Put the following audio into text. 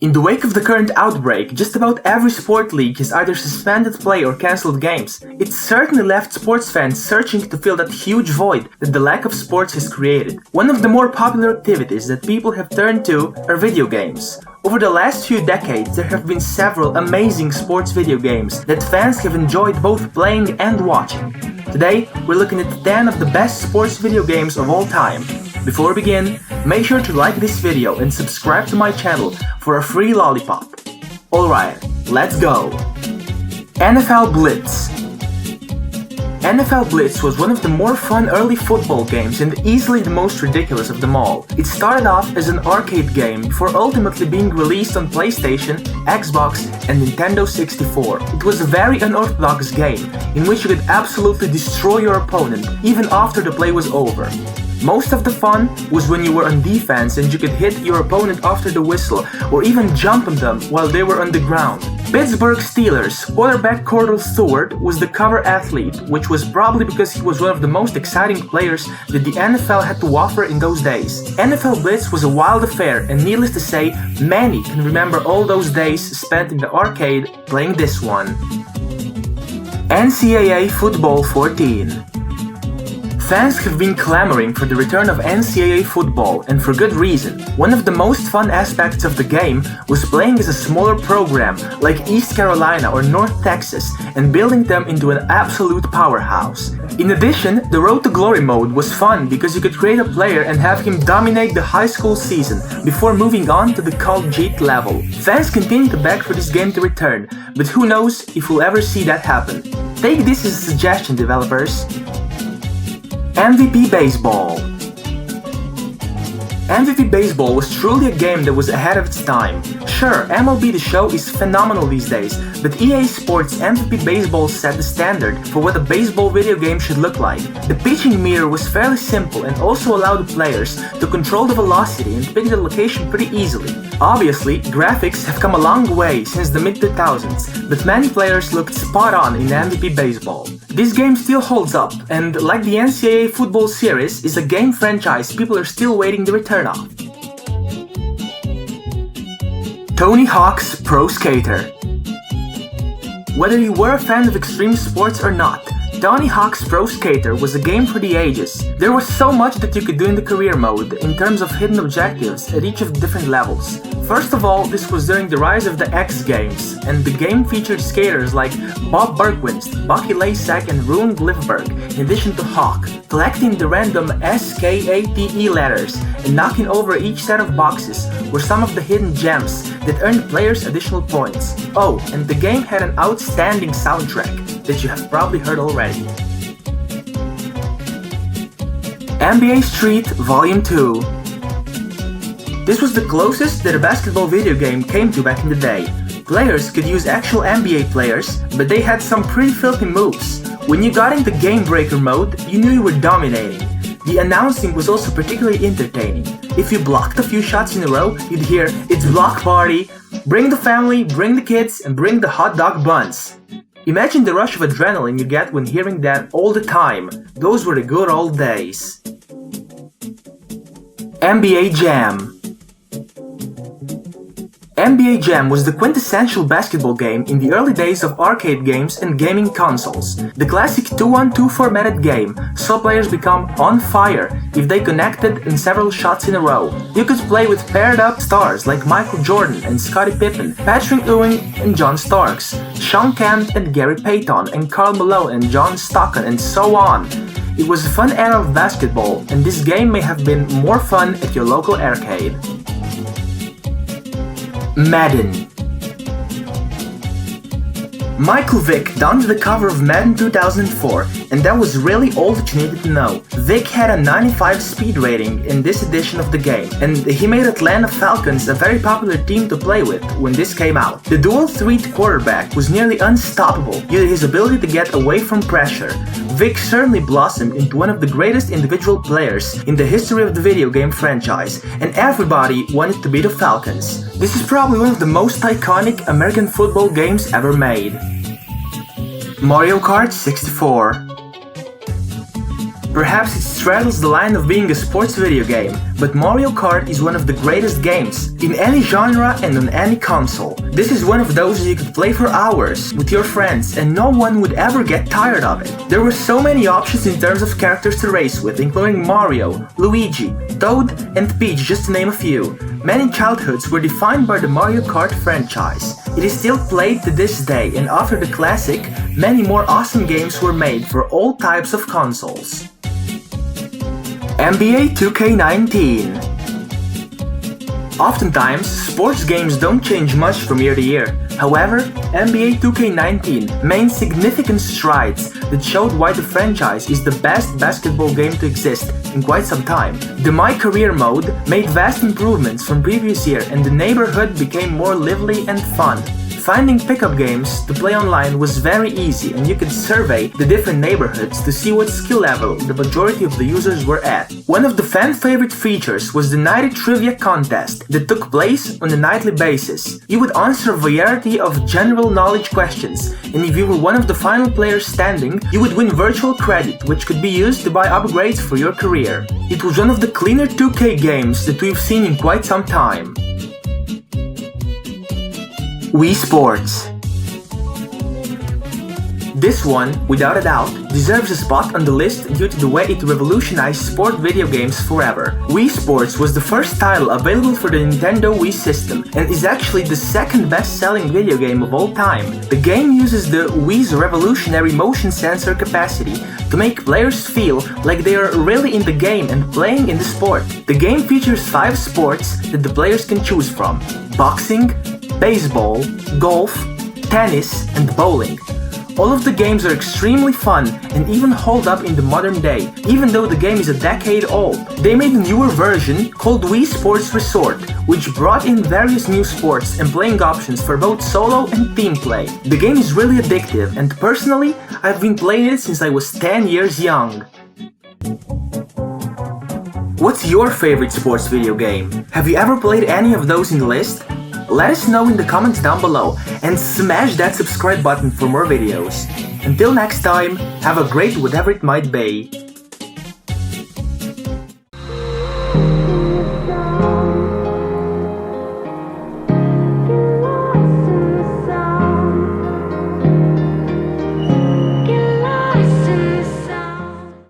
In the wake of the current outbreak, just about every sport league has either suspended play or cancelled games. It certainly left sports fans searching to fill that huge void that the lack of sports has created. One of the more popular activities that people have turned to are video games. Over the last few decades, there have been several amazing sports video games that fans have enjoyed both playing and watching. Today, we're looking at 10 of the best sports video games of all time. Before we begin, make sure to like this video and subscribe to my channel for a free lollipop. Alright, let's go! NFL Blitz. NFL Blitz was one of the more fun early football games and easily the most ridiculous of them all. It started off as an arcade game before ultimately being released on PlayStation, Xbox, and Nintendo 64. It was a very unorthodox game in which you could absolutely destroy your opponent even after the play was over. Most of the fun was when you were on defense and you could hit your opponent after the whistle or even jump on them while they were on the ground. Pittsburgh Steelers quarterback Cordell Stewart was the cover athlete, which was probably because he was one of the most exciting players that the NFL had to offer in those days. NFL Blitz was a wild affair, and needless to say, many can remember all those days spent in the arcade playing this one. NCAA Football 14. Fans have been clamoring for the return of NCAA football, and for good reason. One of the most fun aspects of the game was playing as a smaller program like East Carolina or North Texas and building them into an absolute powerhouse. In addition, the Road to Glory mode was fun because you could create a player and have him dominate the high school season before moving on to the collegiate level. Fans continue to beg for this game to return, but who knows if we'll ever see that happen. Take this as a suggestion, developers. MVP Baseball. MVP Baseball was truly a game that was ahead of its time. Sure, MLB The Show is phenomenal these days, but EA Sports MVP Baseball set the standard for what a baseball video game should look like. The pitching meter was fairly simple and also allowed the players to control the velocity and pick the location pretty easily. Obviously, graphics have come a long way since the mid-2000s, but many players looked spot on in MVP Baseball. This game still holds up, and like the NCAA Football series, is a game franchise people are still waiting the return of. Tony Hawk's Pro Skater. Whether you were a fan of extreme sports or not, Tony Hawk's Pro Skater was a game for the ages. There was so much that you could do in the career mode in terms of hidden objectives at each of the different levels. First of all, this was during the rise of the X Games, and the game featured skaters like Bob Bergquist, Bucky Lasek, and Rune Glifberg, in addition to Hawk, collecting the random SKATE letters and knocking over each set of boxes were some of the hidden gems that earned players additional points. Oh, and the game had an outstanding soundtrack that you have probably heard already. NBA Street Volume 2. This was the closest that a basketball video game came to back in the day. Players could use actual NBA players, but they had some pretty filthy moves. When you got into Game Breaker mode, you knew you were dominating. The announcing was also particularly entertaining. If you blocked a few shots in a row, you'd hear, "It's block party! Bring the family, bring the kids, and bring the hot dog buns." Imagine the rush of adrenaline you get when hearing that all the time. Those were the good old days. NBA Jam. NBA Jam was the quintessential basketball game in the early days of arcade games and gaming consoles. The classic 2-on-2 formatted game saw players become on fire if they connected in several shots in a row. You could play with paired up stars like Michael Jordan and Scottie Pippen, Patrick Ewing and John Starks, Sean Kemp and Gary Payton, and Karl Malone and John Stockton, and so on. It was a fun era of basketball, and this game may have been more fun at your local arcade. Madden. Michael Vick donned the cover of Madden 2004, and that was really all that you needed to know. Vick had a 95 speed rating in this edition of the game, and he made Atlanta Falcons a very popular team to play with when this came out. The dual-threat quarterback was nearly unstoppable due to his ability to get away from pressure. Vick certainly blossomed into one of the greatest individual players in the history of the video game franchise, and everybody wanted to be the Falcons. This is probably one of the most iconic American football games ever made. Mario Kart 64. Perhaps it straddles the line of being a sports video game, but Mario Kart is one of the greatest games, in any genre and on any console. This is one of those you could play for hours, with your friends, and no one would ever get tired of it. There were so many options in terms of characters to race with, including Mario, Luigi, Toad, and Peach, just to name a few. Many childhoods were defined by the Mario Kart franchise. It is still played to this day, and after the classic, many more awesome games were made for all types of consoles. NBA 2K19. Oftentimes, sports games don't change much from year to year. However, NBA 2K19 made significant strides that showed why the franchise is the best basketball game to exist in quite some time. The My Career mode made vast improvements from previous year, and the neighborhood became more lively and fun. Finding pickup games to play online was very easy, and you could survey the different neighborhoods to see what skill level the majority of the users were at. One of the fan favorite features was the nightly trivia contest that took place on a nightly basis. You would answer a variety of general knowledge questions, and if you were one of the final players standing, you would win virtual credit, which could be used to buy upgrades for your career. It was one of the cleaner 2K games that we've seen in quite some time. Wii Sports. This one, without a doubt, deserves a spot on the list due to the way it revolutionized sport video games forever. Wii Sports was the first title available for the Nintendo Wii system and is actually the second best-selling video game of all time. The game uses the Wii's revolutionary motion sensor capacity to make players feel like they are really in the game and playing in the sport. The game features 5 sports that the players can choose from: boxing, baseball, golf, tennis, and bowling. All of the games are extremely fun and even hold up in the modern day, even though the game is a decade old. They made a newer version called Wii Sports Resort, which brought in various new sports and playing options for both solo and team play. The game is really addictive, and personally, I've been playing it since I was 10 years young. What's your favorite sports video game? Have you ever played any of those in the list? Let us know in the comments down below and smash that subscribe button for more videos. Until next time, have a great whatever it might be.